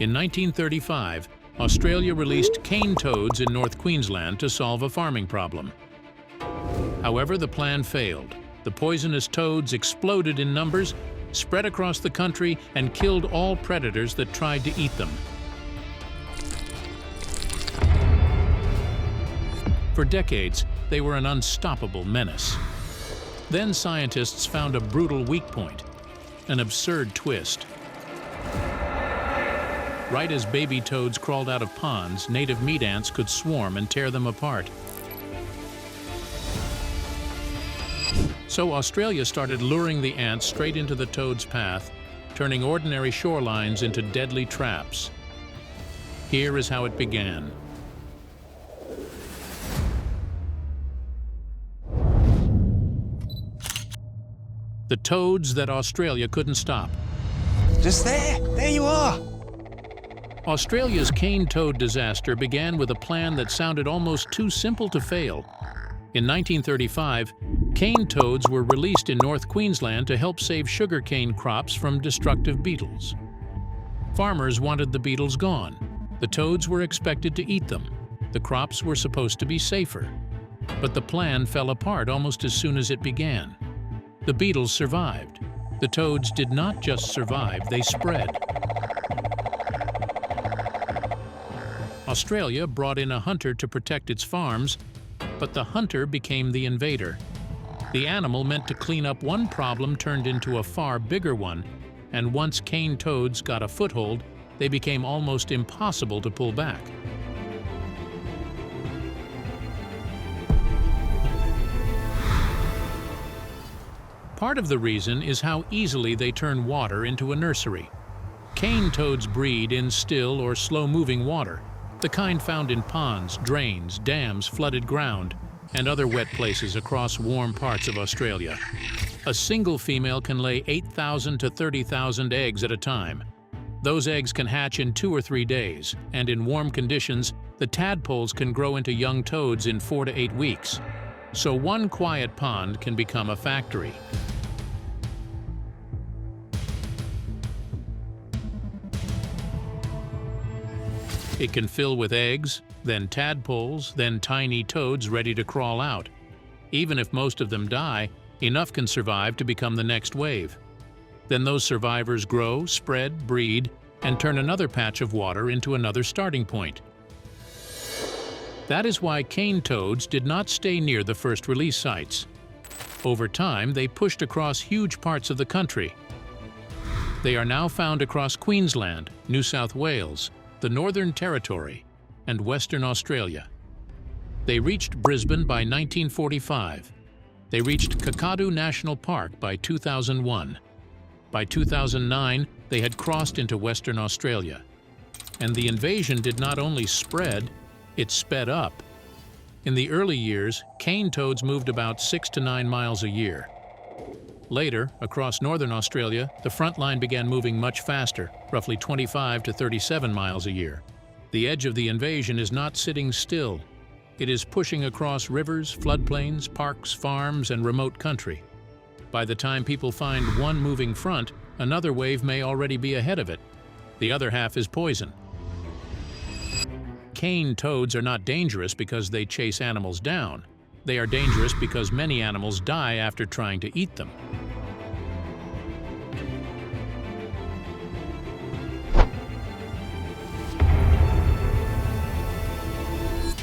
In 1935, Australia released cane toads in North Queensland to solve a farming problem. However, the plan failed. The poisonous toads exploded in numbers, spread across the country, and killed all predators that tried to eat them. For decades, they were an unstoppable menace. Then scientists found a brutal weak point, an absurd twist. Right as baby toads crawled out of ponds, native meat ants could swarm and tear them apart. So Australia started luring the ants straight into the toad's path, turning ordinary shorelines into deadly traps. Here is how it began. The toads that Australia couldn't stop. Just there you are. Australia's cane toad disaster began with a plan that sounded almost too simple to fail. In 1935, cane toads were released in North Queensland to help save sugarcane crops from destructive beetles. Farmers wanted the beetles gone. The toads were expected to eat them. The crops were supposed to be safer. But the plan fell apart almost as soon as it began. The beetles survived. The toads did not just survive, they spread. Australia brought in a hunter to protect its farms, but the hunter became the invader. The animal meant to clean up one problem turned into a far bigger one, and once cane toads got a foothold, they became almost impossible to pull back. Part of the reason is how easily they turn water into a nursery. Cane toads breed in still or slow-moving water, the kind found in ponds, drains, dams, flooded ground, and other wet places across warm parts of Australia. A single female can lay 8,000 to 30,000 eggs at a time. Those eggs can hatch in 2 or 3 days, and in warm conditions, the tadpoles can grow into young toads in 4 to 8 weeks. So one quiet pond can become a factory. It can fill with eggs, then tadpoles, then tiny toads ready to crawl out. Even if most of them die, enough can survive to become the next wave. Then those survivors grow, spread, breed, and turn another patch of water into another starting point. That is why cane toads did not stay near the first release sites. Over time, they pushed across huge parts of the country. They are now found across Queensland, New South Wales, the Northern Territory, and Western Australia. They reached Brisbane by 1945. They reached Kakadu National Park by 2001. By 2009, they had crossed into Western Australia. And the invasion did not only spread, it sped up. In the early years, cane toads moved about 6 to 9 miles a year. Later, across northern Australia, the front line began moving much faster, roughly 25 to 37 miles a year. The edge of the invasion is not sitting still. It is pushing across rivers, floodplains, parks, farms, and remote country. By the time people find one moving front, another wave may already be ahead of it. The other half is poison. Cane toads are not dangerous because they chase animals down. They are dangerous because many animals die after trying to eat them.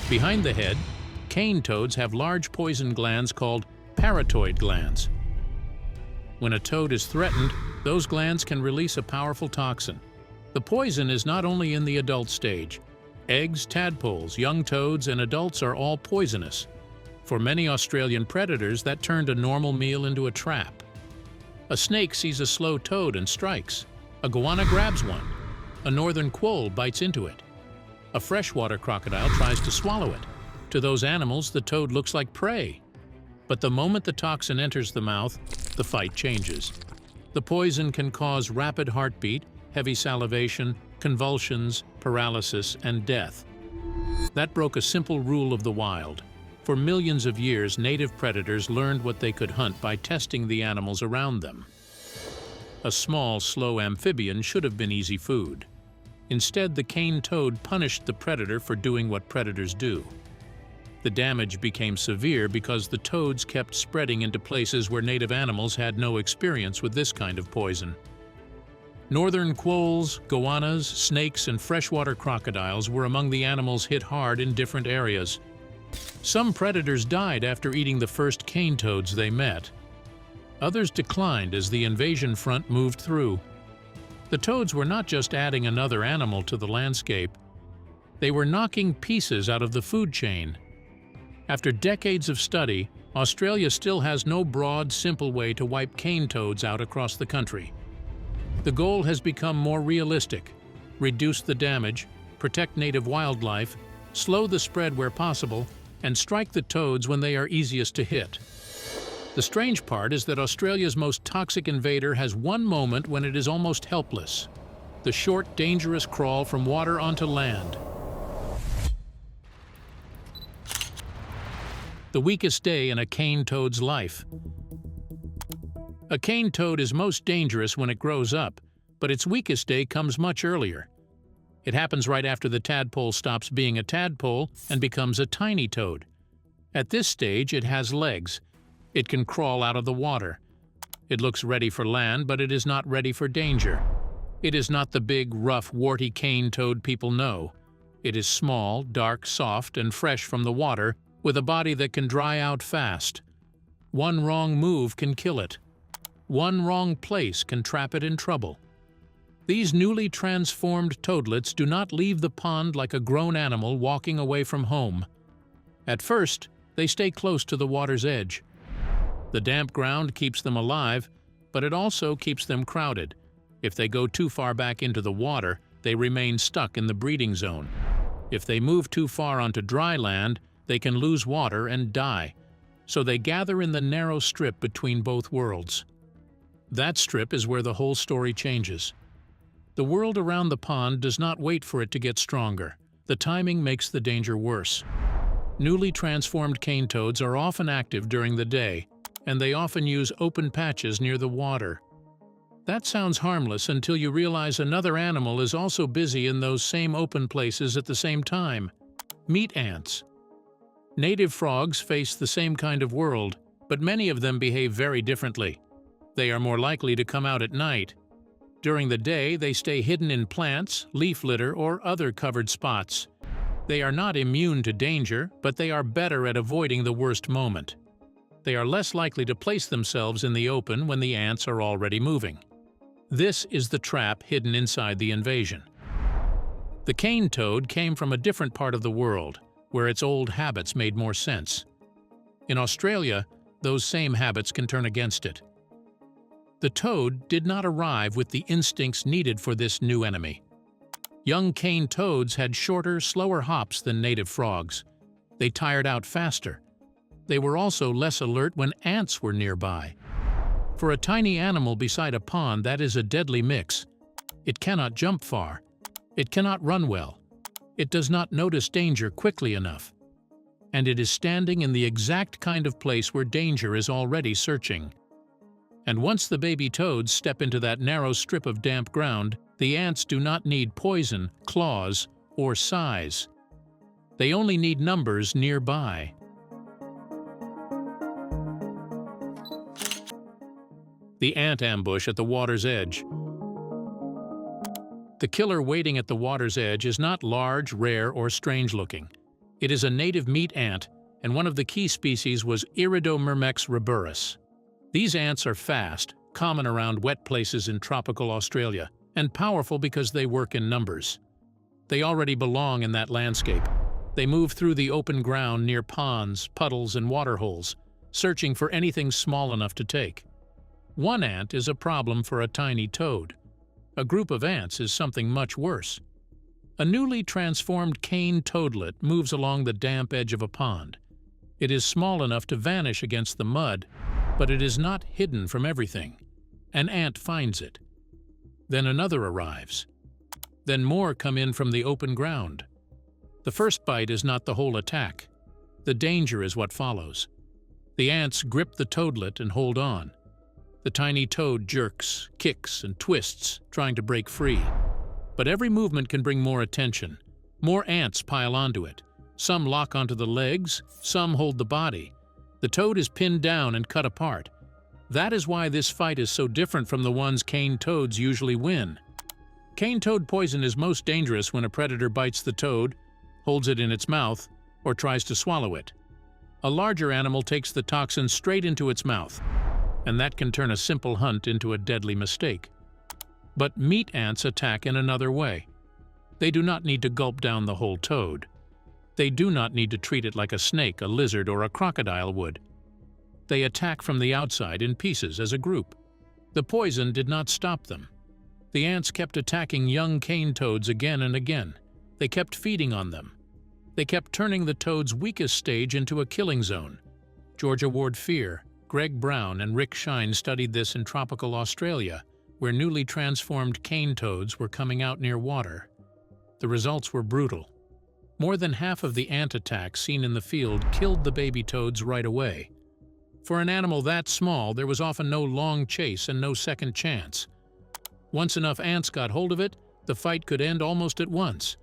Behind the head, cane toads have large poison glands called parotoid glands. When a toad is threatened, those glands can release a powerful toxin. The poison is not only in the adult stage. Eggs, tadpoles, young toads, and adults are all poisonous. For many Australian predators, that turned a normal meal into a trap. A snake sees a slow toad and strikes. A goanna grabs one. A northern quoll bites into it. A freshwater crocodile tries to swallow it. To those animals, the toad looks like prey. But the moment the toxin enters the mouth, the fight changes. The poison can cause rapid heartbeat, heavy salivation, convulsions, paralysis, and death. That broke a simple rule of the wild. For millions of years, native predators learned what they could hunt by testing the animals around them. A small, slow amphibian should have been easy food. Instead, the cane toad punished the predator for doing what predators do. The damage became severe because the toads kept spreading into places where native animals had no experience with this kind of poison. Northern quolls, goannas, snakes, and freshwater crocodiles were among the animals hit hard in different areas. Some predators died after eating the first cane toads they met. Others declined as the invasion front moved through. The toads were not just adding another animal to the landscape. They were knocking pieces out of the food chain. After decades of study, Australia still has no broad, simple way to wipe cane toads out across the country. The goal has become more realistic: reduce the damage, protect native wildlife, slow the spread where possible, and strike the toads when they are easiest to hit. The strange part is that Australia's most toxic invader has one moment when it is almost helpless: the short, dangerous crawl from water onto land. The weakest day in a cane toad's life. A cane toad is most dangerous when it grows up, but its weakest day comes much earlier. It happens right after the tadpole stops being a tadpole and becomes a tiny toad. At this stage, it has legs. It can crawl out of the water. It looks ready for land, but it is not ready for danger. It is not the big, rough, warty cane toad people know. It is small, dark, soft, and fresh from the water, with a body that can dry out fast. One wrong move can kill it. One wrong place can trap it in trouble. These newly transformed toadlets do not leave the pond like a grown animal walking away from home. At first, they stay close to the water's edge. The damp ground keeps them alive, but it also keeps them crowded. If they go too far back into the water, they remain stuck in the breeding zone. If they move too far onto dry land, they can lose water and die, so they gather in the narrow strip between both worlds. That strip is where the whole story changes. The world around the pond does not wait for it to get stronger. The timing makes the danger worse. Newly transformed cane toads are often active during the day, and they often use open patches near the water. That sounds harmless until you realize another animal is also busy in those same open places at the same time: meat ants. Native frogs face the same kind of world, but many of them behave very differently. They are more likely to come out at night. During the day, they stay hidden in plants, leaf litter, or other covered spots. They are not immune to danger, but they are better at avoiding the worst moment. They are less likely to place themselves in the open when the ants are already moving. This is the trap hidden inside the invasion. The cane toad came from a different part of the world, where its old habits made more sense. In Australia, those same habits can turn against it. The toad did not arrive with the instincts needed for this new enemy. Young cane toads had shorter, slower hops than native frogs. They tired out faster. They were also less alert when ants were nearby. For a tiny animal beside a pond, that is a deadly mix. It cannot jump far. It cannot run well. It does not notice danger quickly enough. And it is standing in the exact kind of place where danger is already searching. And once the baby toads step into that narrow strip of damp ground, the ants do not need poison, claws, or size. They only need numbers nearby. The ant ambush at the water's edge. The killer waiting at the water's edge is not large, rare, or strange-looking. It is a native meat ant, and one of the key species was Iridomyrmex rubellus. These ants are fast, common around wet places in tropical Australia, and powerful because they work in numbers. They already belong in that landscape. They move through the open ground near ponds, puddles, and waterholes, searching for anything small enough to take. One ant is a problem for a tiny toad. A group of ants is something much worse. A newly transformed cane toadlet moves along the damp edge of a pond. It is small enough to vanish against the mud, but it is not hidden from everything. An ant finds it. Then another arrives. Then more come in from the open ground. The first bite is not the whole attack. The danger is what follows. The ants grip the toadlet and hold on. The tiny toad jerks, kicks, and twists, trying to break free. But every movement can bring more attention. More ants pile onto it. Some lock onto the legs, some hold the body. The toad is pinned down and cut apart. That is why this fight is so different from the ones cane toads usually win. Cane toad poison is most dangerous when a predator bites the toad, holds it in its mouth, or tries to swallow it. A larger animal takes the toxin straight into its mouth, and that can turn a simple hunt into a deadly mistake. But meat ants attack in another way. They do not need to gulp down the whole toad. They do not need to treat it like a snake, a lizard, or a crocodile would. They attack from the outside in pieces as a group. The poison did not stop them. The ants kept attacking young cane toads again and again. They kept feeding on them. They kept turning the toad's weakest stage into a killing zone. Georgia Ward Fear, Greg Brown, and Rick Shine studied this in tropical Australia, where newly transformed cane toads were coming out near water. The results were brutal. More than half of the ant attacks seen in the field killed the baby toads right away. For an animal that small, there was often no long chase and no second chance. Once enough ants got hold of it, the fight could end almost at once.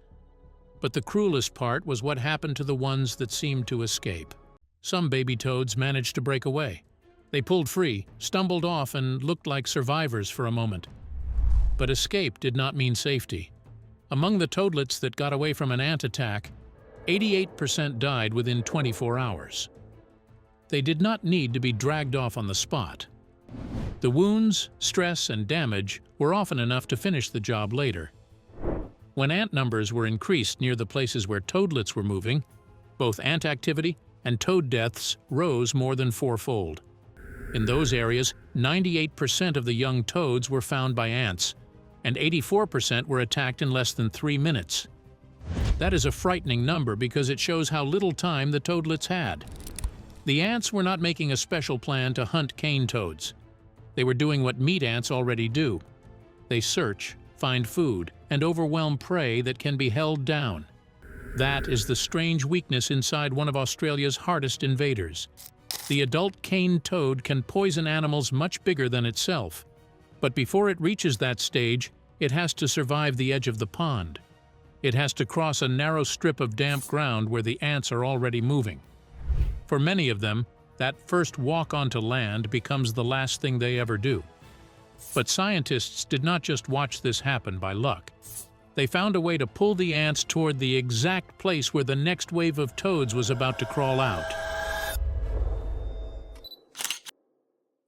But the cruelest part was what happened to the ones that seemed to escape. Some baby toads managed to break away. They pulled free, stumbled off, and looked like survivors for a moment. But escape did not mean safety. Among the toadlets that got away from an ant attack, 88% died within 24 hours. They did not need to be dragged off on the spot. The wounds, stress, and damage were often enough to finish the job later. When ant numbers were increased near the places where toadlets were moving, both ant activity and toad deaths rose more than fourfold. In those areas, 98% of the young toads were found by ants, and 84% were attacked in less than 3 minutes. That is a frightening number because it shows how little time the toadlets had. The ants were not making a special plan to hunt cane toads. They were doing what meat ants already do. They search, find food, and overwhelm prey that can be held down. That is the strange weakness inside one of Australia's hardest invaders. The adult cane toad can poison animals much bigger than itself. But before it reaches that stage, it has to survive the edge of the pond. It has to cross a narrow strip of damp ground where the ants are already moving. For many of them, that first walk onto land becomes the last thing they ever do. But scientists did not just watch this happen by luck. They found a way to pull the ants toward the exact place where the next wave of toads was about to crawl out.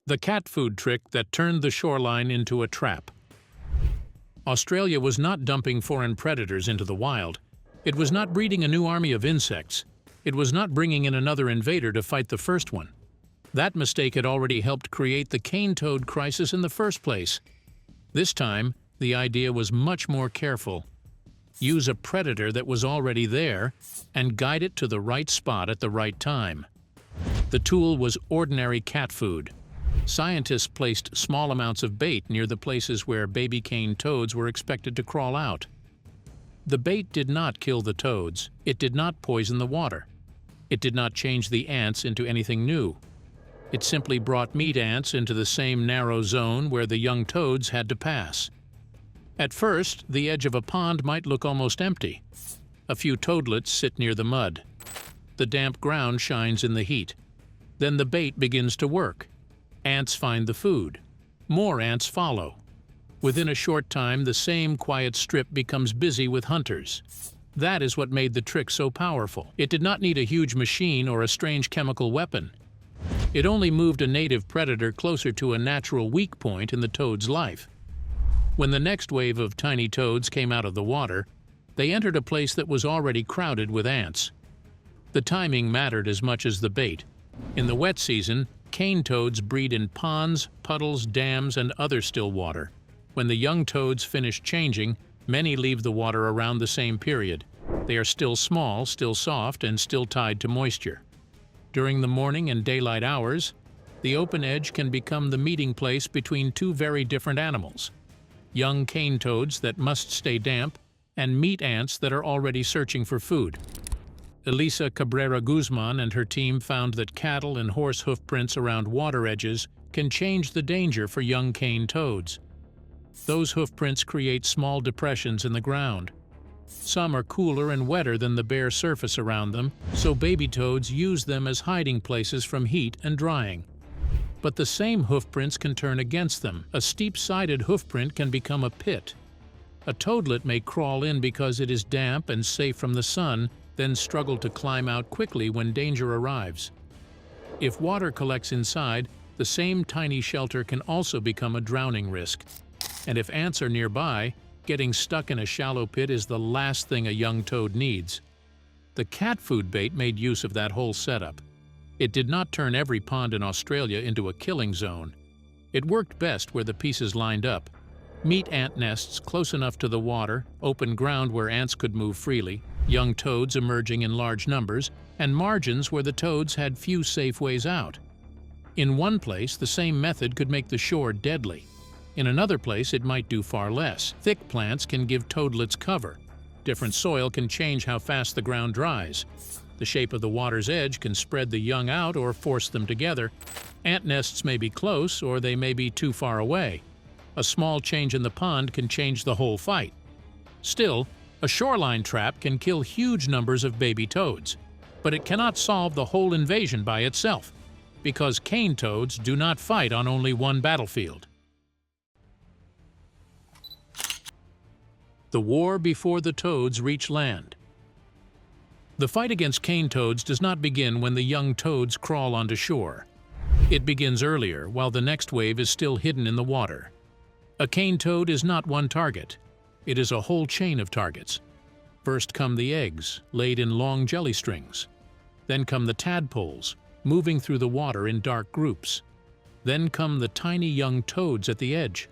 The cat food trick that turned the shoreline into a trap. Australia was not dumping foreign predators into the wild. It was not breeding a new army of insects. It was not bringing in another invader to fight the first one. That mistake had already helped create the cane toad crisis in the first place. This time, the idea was much more careful. Use a predator that was already there and guide it to the right spot at the right time. The tool was ordinary cat food. Scientists placed small amounts of bait near the places where baby cane toads were expected to crawl out. The bait did not kill the toads. It did not poison the water. It did not change the ants into anything new. It simply brought meat ants into the same narrow zone where the young toads had to pass. At first, the edge of a pond might look almost empty. A few toadlets sit near the mud. The damp ground shines in the heat. Then the bait begins to work. Ants find the food. More ants follow. Within a short time, the same quiet strip becomes busy with hunters. That is what made the trick so powerful. It did not need a huge machine or a strange chemical weapon. It only moved a native predator closer to a natural weak point in the toad's life. When the next wave of tiny toads came out of the water, they entered a place that was already crowded with ants. The timing mattered as much as the bait. In the wet season, cane toads breed in ponds, puddles, dams, and other still water. When the young toads finish changing, many leave the water around the same period. They are still small, still soft, and still tied to moisture. During the morning and daylight hours, the open edge can become the meeting place between two very different animals: young cane toads that must stay damp, and meat ants that are already searching for food. Elisa Cabrera Guzman and her team found that cattle and horse hoof prints around water edges can change the danger for young cane toads. Those hoofprints create small depressions in the ground. Some are cooler and wetter than the bare surface around them, so baby toads use them as hiding places from heat and drying. But the same hoofprints can turn against them. A steep-sided hoofprint can become a pit. A toadlet may crawl in because it is damp and safe from the sun, then struggle to climb out quickly when danger arrives. If water collects inside, the same tiny shelter can also become a drowning risk. And if ants are nearby, getting stuck in a shallow pit is the last thing a young toad needs. The cat food bait made use of that whole setup. It did not turn every pond in Australia into a killing zone. It worked best where the pieces lined up. Meat ant nests close enough to the water, open ground where ants could move freely, young toads emerging in large numbers, and margins where the toads had few safe ways out. In one place, the same method could make the shore deadly. In another place, it might do far less. Thick plants can give toadlets cover. Different soil can change how fast the ground dries. The shape of the water's edge can spread the young out or force them together. Ant nests may be close, or they may be too far away. A small change in the pond can change the whole fight. Still, a shoreline trap can kill huge numbers of baby toads, but it cannot solve the whole invasion by itself, because cane toads do not fight on only one battlefield. The war before the toads reach land. The fight against cane toads does not begin when the young toads crawl onto shore. It begins earlier, while the next wave is still hidden in the water. A cane toad is not one target. It is a whole chain of targets. First come the eggs, laid in long jelly strings. Then come the tadpoles, moving through the water in dark groups. Then come the tiny young toads at the edge.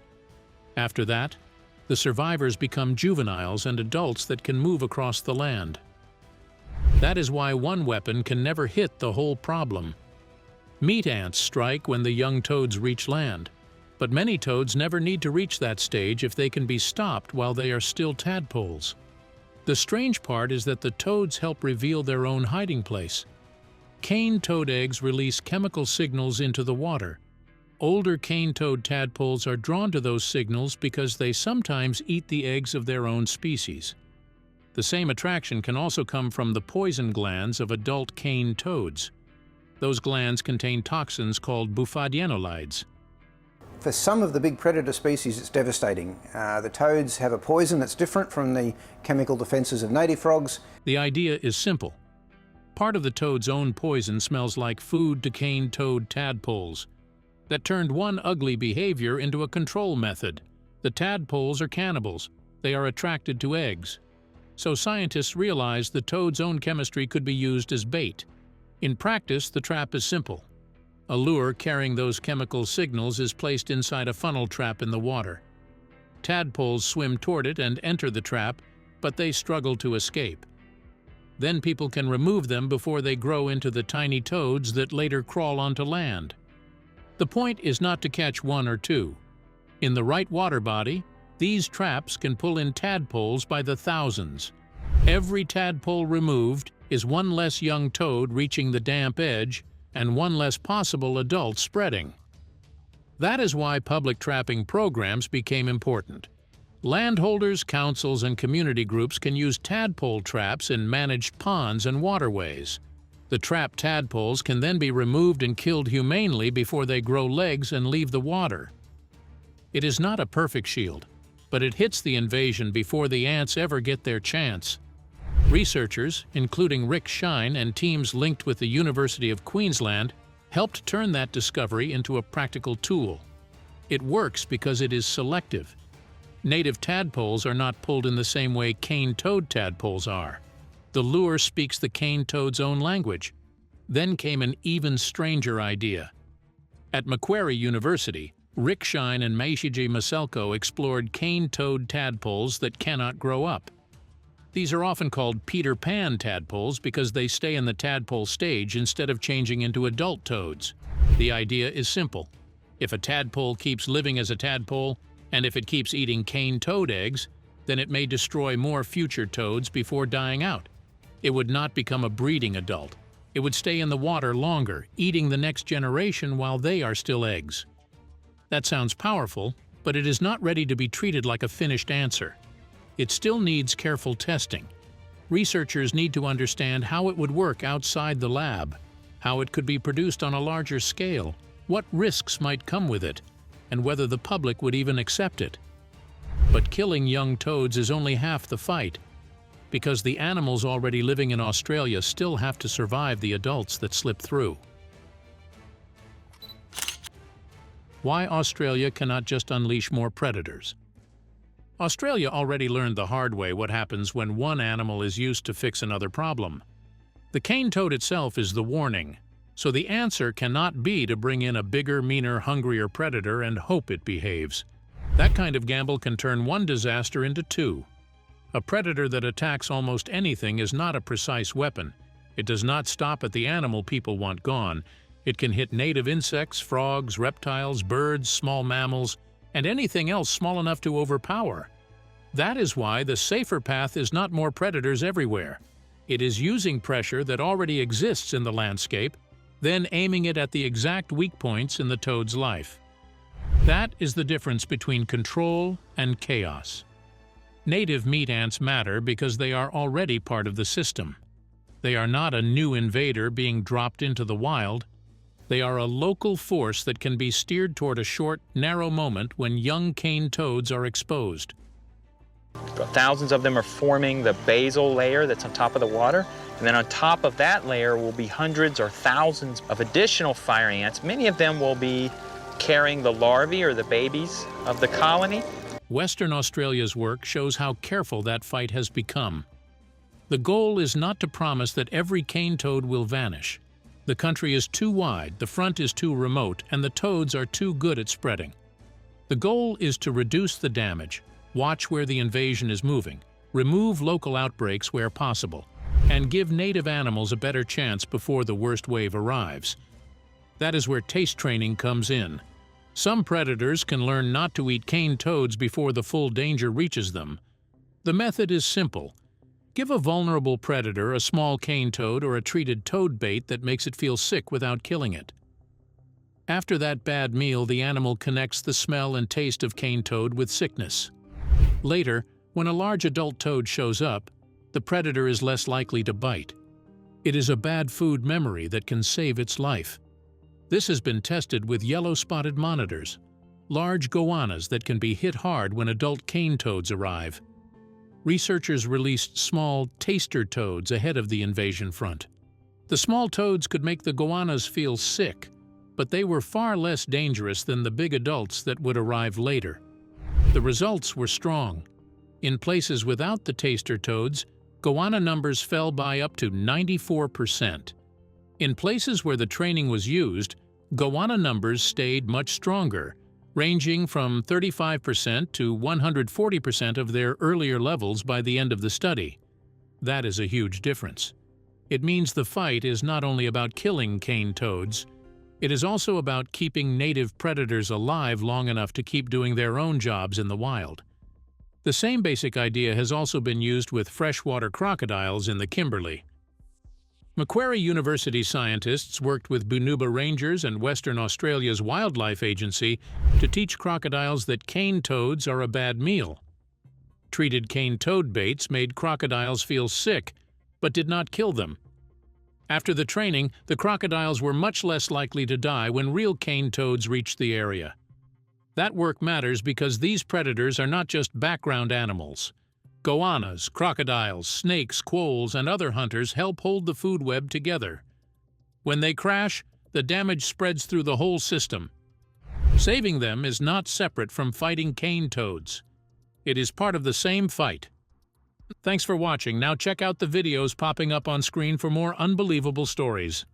After that, the survivors become juveniles and adults that can move across the land. That is why one weapon can never hit the whole problem. Meat ants strike when the young toads reach land, but many toads never need to reach that stage if they can be stopped while they are still tadpoles. The strange part is that the toads help reveal their own hiding place. Cane toad eggs release chemical signals into the water. Older cane toad tadpoles are drawn to those signals because they sometimes eat the eggs of their own species. The same attraction can also come from the poison glands of adult cane toads. Those glands contain toxins called bufadienolides. For some of the big predator species, it's devastating. The toads have a poison that's different from the chemical defenses of native frogs. The idea is simple. Part of the toad's own poison smells like food to cane toad tadpoles. That turned one ugly behavior into a control method. The tadpoles are cannibals. They are attracted to eggs. So scientists realized the toad's own chemistry could be used as bait. In practice, the trap is simple. A lure carrying those chemical signals is placed inside a funnel trap in the water. Tadpoles swim toward it and enter the trap, but they struggle to escape. Then people can remove them before they grow into the tiny toads that later crawl onto land. The point is not to catch one or two. In the right water body, these traps can pull in tadpoles by the thousands. Every tadpole removed is one less young toad reaching the damp edge and one less possible adult spreading. That is why public trapping programs became important. Landholders, councils, and community groups can use tadpole traps in managed ponds and waterways. The trapped tadpoles can then be removed and killed humanely before they grow legs and leave the water. It is not a perfect shield, but it hits the invasion before the ants ever get their chance. Researchers, including Rick Shine and teams linked with the University of Queensland, helped turn that discovery into a practical tool. It works because it is selective. Native tadpoles are not pulled in the same way cane toad tadpoles are. The lure speaks the cane toad's own language. Then came an even stranger idea. At Macquarie University, Rick Shine and Meishiji Maselko explored cane toad tadpoles that cannot grow up. These are often called Peter Pan tadpoles because they stay in the tadpole stage instead of changing into adult toads. The idea is simple. If a tadpole keeps living as a tadpole, and if it keeps eating cane toad eggs, then it may destroy more future toads before dying out. It would not become a breeding adult. It would stay in the water longer, eating the next generation while they are still eggs. That sounds powerful, but it is not ready to be treated like a finished answer. It still needs careful testing. Researchers need to understand how it would work outside the lab, how it could be produced on a larger scale, what risks might come with it, and whether the public would even accept it. But killing young toads is only half the fight, because the animals already living in Australia still have to survive the adults that slip through. Why Australia cannot just unleash more predators? Australia already learned the hard way what happens when one animal is used to fix another problem. The cane toad itself is the warning, so the answer cannot be to bring in a bigger, meaner, hungrier predator and hope it behaves. That kind of gamble can turn one disaster into two. A predator that attacks almost anything is not a precise weapon. It does not stop at the animal people want gone. It can hit native insects, frogs, reptiles, birds, small mammals, and anything else small enough to overpower. That is why the safer path is not more predators everywhere. It is using pressure that already exists in the landscape, then aiming it at the exact weak points in the toad's life. That is the difference between control and chaos. Native meat ants matter because they are already part of the system. They are not a new invader being dropped into the wild. They are a local force that can be steered toward a short, narrow moment when young cane toads are exposed. Thousands of them are forming the basal layer that's on top of the water, and then on top of that layer will be hundreds or thousands of additional fire ants. Many of them will be carrying the larvae or the babies of the colony. Western Australia's work shows how careful that fight has become. The goal is not to promise that every cane toad will vanish. The country is too wide, the front is too remote, and the toads are too good at spreading. The goal is to reduce the damage, watch where the invasion is moving, remove local outbreaks where possible, and give native animals a better chance before the worst wave arrives. That is where taste training comes in. Some predators can learn not to eat cane toads before the full danger reaches them. The method is simple. Give a vulnerable predator a small cane toad or a treated toad bait that makes it feel sick without killing it. After that bad meal, the animal connects the smell and taste of cane toad with sickness. Later, when a large adult toad shows up, the predator is less likely to bite. It is a bad food memory that can save its life. This has been tested with yellow-spotted monitors, large goannas that can be hit hard when adult cane toads arrive. Researchers released small taster toads ahead of the invasion front. The small toads could make the goannas feel sick, but they were far less dangerous than the big adults that would arrive later. The results were strong. In places without the taster toads, goanna numbers fell by up to 94%. In places where the training was used, goanna numbers stayed much stronger, ranging from 35% to 140% of their earlier levels by the end of the study. That is a huge difference. It means the fight is not only about killing cane toads, it is also about keeping native predators alive long enough to keep doing their own jobs in the wild. The same basic idea has also been used with freshwater crocodiles in the Kimberley. Macquarie University scientists worked with Bunuba Rangers and Western Australia's Wildlife Agency to teach crocodiles that cane toads are a bad meal. Treated cane toad baits made crocodiles feel sick, but did not kill them. After the training, the crocodiles were much less likely to die when real cane toads reached the area. That work matters because these predators are not just background animals. Goannas, crocodiles, snakes, quolls, and other hunters help hold the food web together. When they crash, the damage spreads through the whole system. Saving them is not separate from fighting cane toads. It is part of the same fight. Thanks for watching. Now check out the videos popping up on screen for more unbelievable stories.